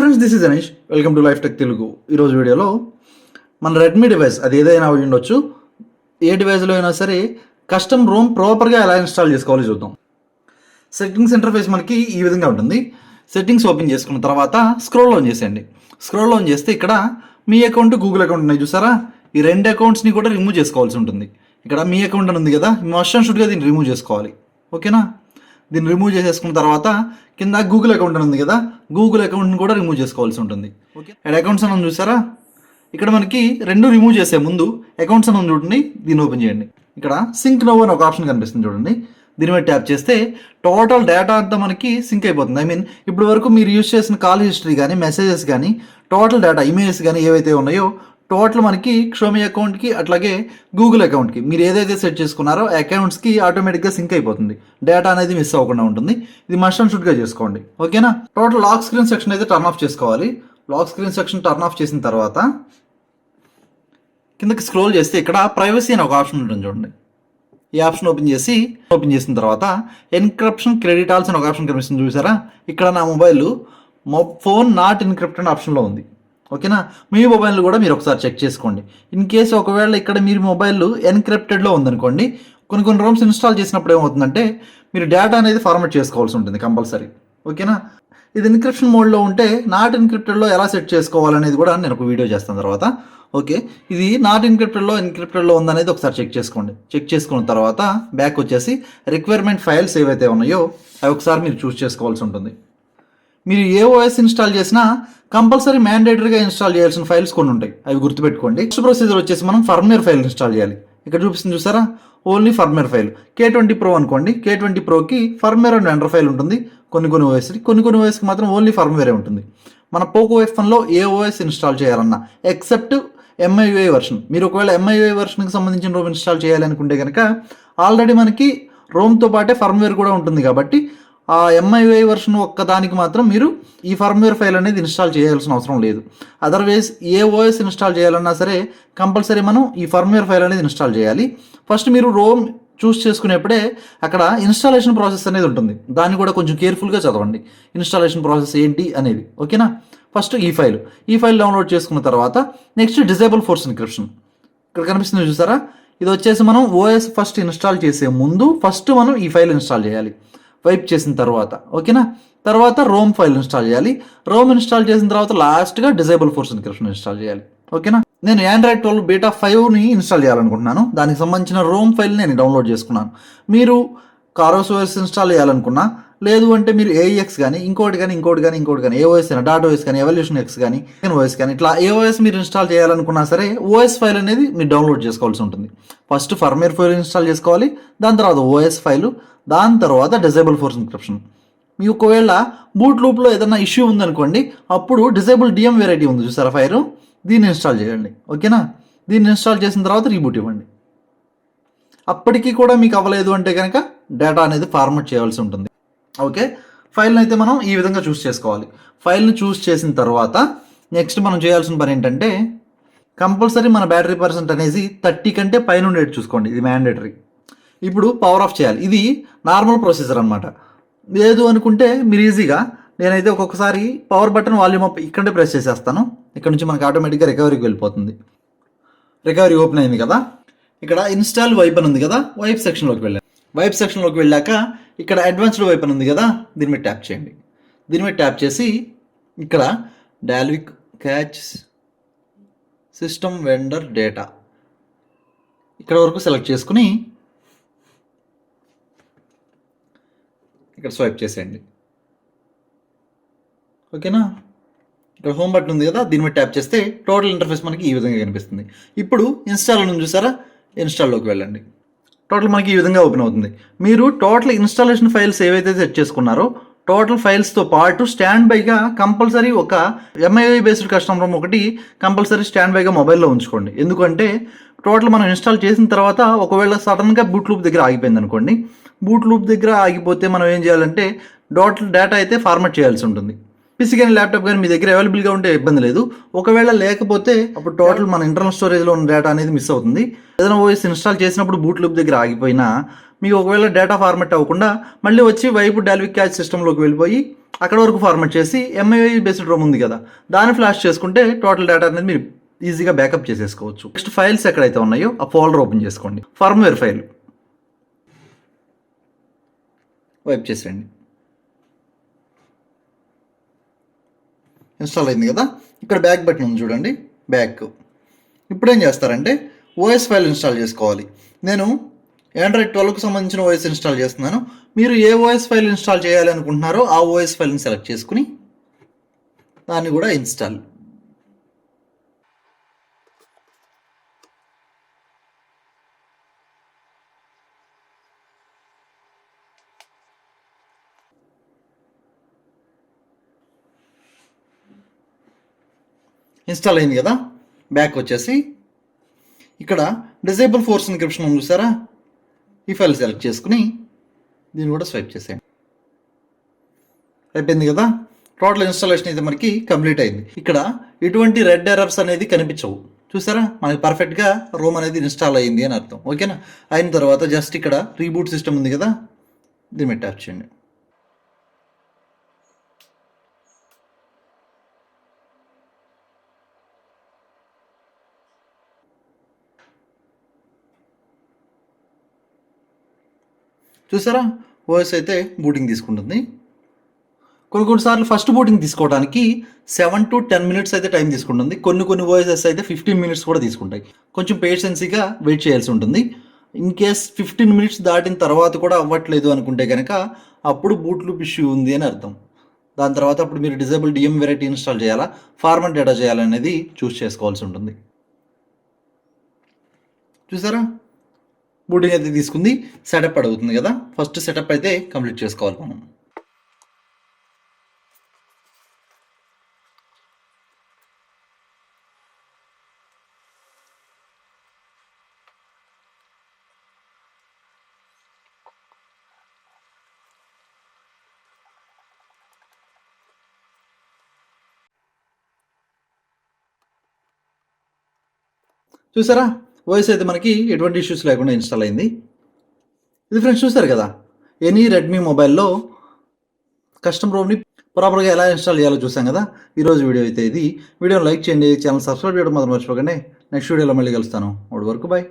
Friends, this is Anish. Welcome to life tech Telugu. ఈరోజు వీడియోలో మన రెడ్మీ డివైస్ అది ఏదైనా అయి ఉండొచ్చు, ఏ డివైస్లో అయినా సరే కస్టమ్ రోమ్ ప్రాపర్గా ఎలా ఇన్స్టాల్ చేసుకోవాలో చూద్దాం. సెట్టింగ్స్ ఇంటర్ఫేస్ మనకి ఈ విధంగా ఉంటుంది. సెట్టింగ్స్ ఓపెన్ చేసుకున్న తర్వాత స్క్రోల్ ఆన్ చేసేయండి. స్క్రోల్ ఆన్ చేస్తే ఇక్కడ మీ అకౌంట్, గూగుల్ అకౌంట్ ఉన్నాయి చూసారా, ఈ రెండు అకౌంట్స్ని కూడా రిమూవ్ చేసుకోవాల్సి ఉంటుంది. ఇక్కడ మీ అకౌంట్ అని ఉంది కదా, మస్ట్ అండ్ షుడ్గా దీన్ని రిమూవ్ చేసుకోవాలి. ఓకేనా, దీన్ని రిమూవ్ చేసేసుకున్న తర్వాత కింద గూగుల్ అకౌంట్ అని ఉంది కదా, గూగుల్ అకౌంట్ని కూడా రిమూవ్ చేసుకోవాల్సి ఉంటుంది. ఓకే, అండ్ అకౌంట్స్ అని చూసారా, ఇక్కడ మనకి రెండు రిమూవ్ చేసే ముందు అకౌంట్స్ అని చూడండి, దీన్ని ఓపెన్ చేయండి. ఇక్కడ సింక్ నౌ అని ఒక ఆప్షన్ కనిపిస్తుంది చూడండి, దీని మీద ట్యాప్ చేస్తే టోటల్ డేటా అంతా మనకి సింక్ అయిపోతుంది. ఐ మీన్ ఇప్పుడు వరకు మీరు యూజ్ చేసిన కాల్ హిస్టరీ కానీ, మెసేజెస్ కానీ, టోటల్ డేటా, ఇమేజెస్ కానీ ఏవైతే ఉన్నాయో టోటల్ మనకి షోమీ అకౌంట్కి అట్లాగే గూగుల్ అకౌంట్కి మీరు ఏదైతే సెట్ చేసుకున్నారో అకౌంట్స్కి ఆటోమేటిక్గా సింక్ అయిపోతుంది. డేటా అనేది మిస్ అవ్వకుండా ఉంటుంది. ఇది మస్ట్ అండ్ షుడ్గా చేసుకోండి. ఓకేనా, టోటల్ లాక్ స్క్రీన్ సెక్షన్ అయితే టర్న్ ఆఫ్ చేసుకోవాలి. Lock screen section turn off చేసిన తర్వాత కిందకి స్క్రోల్ చేస్తే ఇక్కడ ప్రైవసీ అని ఒక ఆప్షన్ ఉంటుంది చూడండి. ఈ ఆప్షన్ ఓపెన్ చేసిన తర్వాత ఎన్క్రిప్షన్ క్రెడిటాల్స్ అని ఒక ఆప్షన్ కనిపిస్తుంది చూసారా. ఇక్కడ నా మొబైల్ ఫోన్ నాట్ ఎన్క్రిప్టెడ్ ఆప్షన్లో ఉంది. ఓకేనా, మీ మొబైల్ కూడా మీరు ఒకసారి చెక్ చేసుకోండి. ఇన్ కేసు ఒకవేళ ఇక్కడ మీరు మొబైల్ ఎన్క్రిప్టెడ్లో ఉందనుకోండి, కొన్ని రోమ్స్ ఇన్స్టాల్ చేసినప్పుడు ఏమవుతుందంటే మీరు డేటా అనేది ఫార్మాట్ చేసుకోవాల్సి ఉంటుంది కంపల్సరీ. ఓకేనా, ఇది ఎన్క్రిప్షన్ మోడ్లో ఉంటే నాట్ ఎన్క్రిప్టెడ్లో ఎలా సెట్ చేసుకోవాలనేది కూడా నేను ఒక వీడియో చేస్తాను తర్వాత. ఓకే, ఇది నాట్ ఎన్క్రిప్టెడ్లో ఉందనేది ఒకసారి చెక్ చేసుకోండి. చెక్ చేసుకున్న తర్వాత బ్యాక్ వచ్చేసి రిక్వైర్మెంట్ ఫైల్స్ ఏవైతే ఉన్నాయో అవి ఒకసారి మీరు చూస్ చేసుకోవాల్సి ఉంటుంది. మీరు ఏ ఓఎస్ ఇన్స్టాల్ చేసినా కంపల్సరీ మ్యాండేటరీగా ఇన్స్టాల్ చేయాల్సిన ఫైల్స్ కొన్ని ఉంటాయి, అవి గుర్తుపెట్టుకోండి. నెక్స్ట్ ప్రొసీజర్ వచ్చేసి మనం ఫర్మ్వేర్ ఫైల్ ఇన్స్టాల్ చేయాలి. ఇక్కడ చూపిస్తుంది చూసారా, only firmware file. K20 Pro అనుకోండి, K20 Proకి ఫర్మ్వేర్ అండ్ వెండర్ ఫైల్ ఉంటుంది. కొన్ని ఓఎస్కి, కొన్ని ఓఎస్కి మాత్రం ఓన్లీ ఫర్మ్వేరే ఉంటుంది. మన POCO F1లో ఏ ఓఎస్ ఇన్స్టాల్ చేయాలన్నా ఎక్సెప్ట్ MIUI వర్షన్, మీరు ఒకవేళ MIUI వర్షన్కి సంబంధించిన రోమ్ ఇన్స్టాల్ చేయాలనుకుంటే కనుక ఆల్రెడీ మనకి రోమ్తో పాటే ఫర్మ్వేర్ కూడా ఉంటుంది కాబట్టి ఆ MIUI వర్షన్ ఒక్కదానికి మాత్రం మీరు ఈ ఫర్మ్వేర్ ఫైల్ అనేది ఇన్స్టాల్ చేయాల్సిన అవసరం లేదు. అదర్వైజ్ ఏ ఓఎస్ ఇన్స్టాల్ చేయాలన్నా సరే కంపల్సరీ మనం ఈ ఫర్మ్వేర్ ఫైల్ అనేది ఇన్స్టాల్ చేయాలి. ఫస్ట్ మీరు రోమ్ చూస్ చేసుకునేప్పుడే అక్కడ ఇన్స్టాలేషన్ ప్రాసెస్ అనేది ఉంటుంది, దాన్ని కూడా కొంచెం కేర్ఫుల్గా చదవండి. ఇన్స్టాలేషన్ ప్రాసెస్ ఏంటి అనేది. ఓకేనా, ఫస్ట్ ఈ ఫైల్ డౌన్లోడ్ చేసుకున్న తర్వాత నెక్స్ట్ డిజేబుల్ ఫోర్స్ ఎన్క్రిప్షన్ ఇక్కడ కనిపిస్తుంది చూసారా. ఇది వచ్చేసి మనం ఓఎస్ ఫస్ట్ ఇన్స్టాల్ చేసే ముందు ఫస్ట్ మనం ఈ ఫైల్ ఇన్స్టాల్ చేయాలి. వైప్ చేసిన తర్వాత ఓకేనా, తర్వాత రోమ్ ఫైల్ ఇన్స్టాల్ చేయాలి. రోమ్ ఇన్స్టాల్ చేసిన తర్వాత లాస్ట్గా డిజేబుల్ ఫోర్స్ ఎన్క్రిప్షన్ ఇన్స్టాల్ చేయాలి. ఓకేనా, నేను Android 12 బీటా 5ని ఇన్స్టాల్ చేయాలనుకుంటున్నాను. దానికి సంబంధించిన రోమ్ ఫైల్ నేను డౌన్లోడ్ చేసుకున్నాను. మీరు కార్వస్ ఓఎస్ ఇన్స్టాల్ చేయాలనుకున్నా, లేదు అంటే మీరు AEX కానీ ఇంకోటి కానీ AOS కానీ .OS కానీ ఎవల్యూషన్ X కానీ OS కానీ ఇట్లా AOS మీరు ఇన్స్టాల్ చేయాలనుకున్నా సరే ఓఎస్ ఫైల్ అనేది మీరు డౌన్లోడ్ చేసుకోవాల్సి ఉంటుంది. ఫస్ట్ ఫర్మ్వేర్ ఫైల్ ఇన్స్టాల్ చేసుకోవాలి, దాని తర్వాత ఓఎస్ ఫైలు, దాని తర్వాత డిజేబుల్ ఫోర్స్ ఎన్క్రిప్షన్. మీ ఒకవేళ బూట్ లూప్లో ఏదైనా ఇష్యూ ఉందనుకోండి, అప్పుడు డిజేబుల్ DM వెరైటీ ఉంది చూసారా ఫైర్, దీన్ని ఇన్స్టాల్ చేయండి. ఓకేనా, దీన్ని ఇన్స్టాల్ చేసిన తర్వాత రీబూట్ ఇవ్వండి. అప్పటికీ కూడా మీకు అవ్వలేదు అంటే కనుక డేటా అనేది ఫార్మాట్ చేయాల్సి ఉంటుంది. ఓకే, ఫైల్ని అయితే మనం ఈ విధంగా చూస్ చేసుకోవాలి. ఫైల్ని చూస్ చేసిన తర్వాత నెక్స్ట్ మనం చేయాల్సిన పని ఏంటంటే కంపల్సరీ మన బ్యాటరీ పర్సెంట్ అనేది 30 కంటే పైన ఉండేది చూసుకోండి, ఇది మ్యాండేటరీ. ఇప్పుడు పవర్ ఆఫ్ చేయాలి, ఇది నార్మల్ ప్రొసీజర్ అనమాట. లేదు అనుకుంటే మీరు ఈజీగా, నేనైతే ఒక్కొక్కసారి పవర్ బటన్ వాల్యూమ్ అప్ ఇక్కడే ప్రెస్ చేసేస్తాను. ఇక్కడ నుంచి మనకి ఆటోమేటిక్గా రికవరీకి వెళ్ళిపోతుంది. రికవరీ ఓపెన్ అయింది కదా, ఇక్కడ ఇన్స్టాల్ వైప్ అని ఉంది కదా, వైప్ సెక్షన్లోకి వెళ్ళాను. వైప్ సెక్షన్లోకి వెళ్ళాక ఇక్కడ అడ్వాన్స్డ్ వైప్ అని ఉంది కదా, దీని మీద ట్యాప్ చేయండి. దీని మీద ట్యాప్ చేసి ఇక్కడ డాల్విక్ క్యాచ్ సిస్టమ్ వెండర్ డేటా ఇక్కడ వరకు సెలెక్ట్ చేసుకుని ఇక్కడ స్వైప్ చేసేయండి. ఓకేనా, ఇక్కడ హోమ్ బటన్ ఉంది కదా, దీని మీద ట్యాప్ చేస్తే టోటల్ ఇంటర్ఫేస్ మనకి ఈ విధంగా కనిపిస్తుంది. ఇప్పుడు ఇన్స్టాల్ అని చూసారా, ఇన్స్టాల్లోకి వెళ్ళండి. టోటల్ మనకి ఈ విధంగా ఓపెన్ అవుతుంది. మీరు టోటల్ ఇన్స్టాలేషన్ ఫైల్స్ ఏవైతే సెట్ చేసుకున్నారో టోటల్ ఫైల్స్తో పాటు స్టాండ్ బైగా కంపల్సరీ ఒక MIUI బేస్డ్ కస్టమ్ రోమ్ ఒకటి కంపల్సరీ స్టాండ్ బైగా మొబైల్లో ఉంచుకోండి. ఎందుకంటే టోటల్ మనం ఇన్స్టాల్ చేసిన తర్వాత ఒకవేళ సడన్గా బూట్ లూప్ దగ్గర ఆగిపోయింది అనుకోండి, బూట్ లూప్ దగ్గర ఆగిపోతే మనం ఏం చేయాలంటే టోటల్ డేటా అయితే ఫార్మాట్ చేయాల్సి ఉంటుంది. PC కానీ ల్యాప్టాప్ కానీ మీ దగ్గర అవైలబుల్గా ఉంటే ఇబ్బంది లేదు. ఒకవేళ లేకపోతే అప్పుడు టోటల్ మన ఇంటర్నల్ స్టోరేజ్లో ఉన్న డేటా అనేది మిస్ అవుతుంది. ఏదైనా ఓఎస్ ఇన్స్టాల్ చేసినప్పుడు బూట్ లూప్ దగ్గర ఆగిపోయినా మీకు ఒకవేళ డేటా ఫార్మాట్ అవ్వకుండా మళ్ళీ వచ్చి వైపు డాల్విక్ క్యాచ్ సిస్టంలోకి వెళ్ళిపోయి అక్కడ వరకు ఫార్మాట్ చేసి MIUI బేస్డ్ రోమ్ ఉంది కదా దాన్ని ఫ్లాష్ చేసుకుంటే టోటల్ డేటా అనేది మీరు ఈజీగా బ్యాకప్ చేసేసుకోవచ్చు. నెక్స్ట్ ఫైల్స్ ఎక్కడైతే ఉన్నాయో ఆ ఫోల్డర్ ఓపెన్ చేసుకోండి. ఫర్మ్వేర్ ఫైల్ వైప్ చేసేయండి. ఇన్స్టాల్ అయింది కదా, ఇక్కడ బ్యాక్ బటన్ ఉంది చూడండి, బ్యాక్. ఇప్పుడు ఏం చేస్తారంటే OS ఫైల్ ఇన్స్టాల్ చేసుకోవాలి. నేను Android 12కు సంబంధించిన OS ఇన్స్టాల్ చేస్తున్నాను. మీరు ఏ OS ఫైల్ ఇన్స్టాల్ చేయాలి అనుకుంటున్నారో ఆ OS ఫైల్ని సెలెక్ట్ చేసుకుని దాన్ని కూడా ఇన్స్టాల్. ఇన్స్టాల్ అయింది కదా, బ్యాక్ వచ్చేసి ఇక్కడ డిజేబుల్ ఫోర్స్ ఎన్క్రిప్షన్ ఉంది చూసారా, ఈ ఫైల్ సెలెక్ట్ చేసుకుని దీన్ని కూడా స్వైప్ చేసేయండి. అయిపోయింది కదా, టోటల్ ఇన్స్టాలేషన్ అయితే మనకి కంప్లీట్ అయింది. ఇక్కడ ఎటువంటి రెడ్ ఎర్రర్స్ అనేది కనిపించవు చూసారా, మనకి పర్ఫెక్ట్గా రోమ్ అనేది ఇన్స్టాల్ అయ్యింది అని అర్థం. ఓకేనా, అయిన తర్వాత జస్ట్ ఇక్కడ రీబూట్ సిస్టమ్ ఉంది కదా, దీని మీద ట్యాప్ చేయండి. చూసారా, ఓఎస్ అయితే బూటింగ్ తీసుకుంటుంది. కొన్నిసార్లు ఫస్ట్ బూటింగ్ తీసుకోవడానికి 7 to 10 minutes అయితే టైం తీసుకుంటుంది. కొన్ని ఓఎస్ఎస్ అయితే 15 minutes కూడా తీసుకుంటాయి. కొంచెం పేషెన్సీగా వెయిట్ చేయాల్సి ఉంటుంది. ఇన్ కేస్ 15 minutes దాటిన తర్వాత కూడా అవ్వట్లేదు అనుకుంటే కనుక అప్పుడు బూట్ లూప్ ఇష్యూ ఉంది అని అర్థం. దాని తర్వాత అప్పుడు మీరు డిజేబుల్ DM వెరైటీ ఇన్స్టాల్ చేయాలా, ఫార్మాట్ డేటా చేయాలనేది చూస్ చేసుకోవాల్సి ఉంటుంది. చూసారా, బూటింగ్ అయితే తీసుకుంది, సెటప్ అడుగుతుంది కదా, ఫస్ట్ సెటప్ అయితే కంప్లీట్ చేసుకోవాలి మనం. చూసారా, వాయిస్ అయితే మనకి ఎటువంటి ఇష్యూస్ లేకుండా ఇన్స్టాల్ అయింది. ఇది ఫ్రెండ్స్ చూసారు కదా, ఎనీ రెడ్మీ మొబైల్లో కస్టమ్ రోమ్ని ప్రాపర్గా ఎలా ఇన్స్టాల్ చేయాలో చూసాం కదా. ఈరోజు వీడియో అయితే ఇది. వీడియోని లైక్ చేయండి, ఛానల్ సబ్స్క్రైబ్ చేయడం మాత్రం మర్చిపోకండి. నెక్స్ట్ వీడియోలో మళ్ళీ కలుస్తాను. అప్పటి వరకు బాయ్.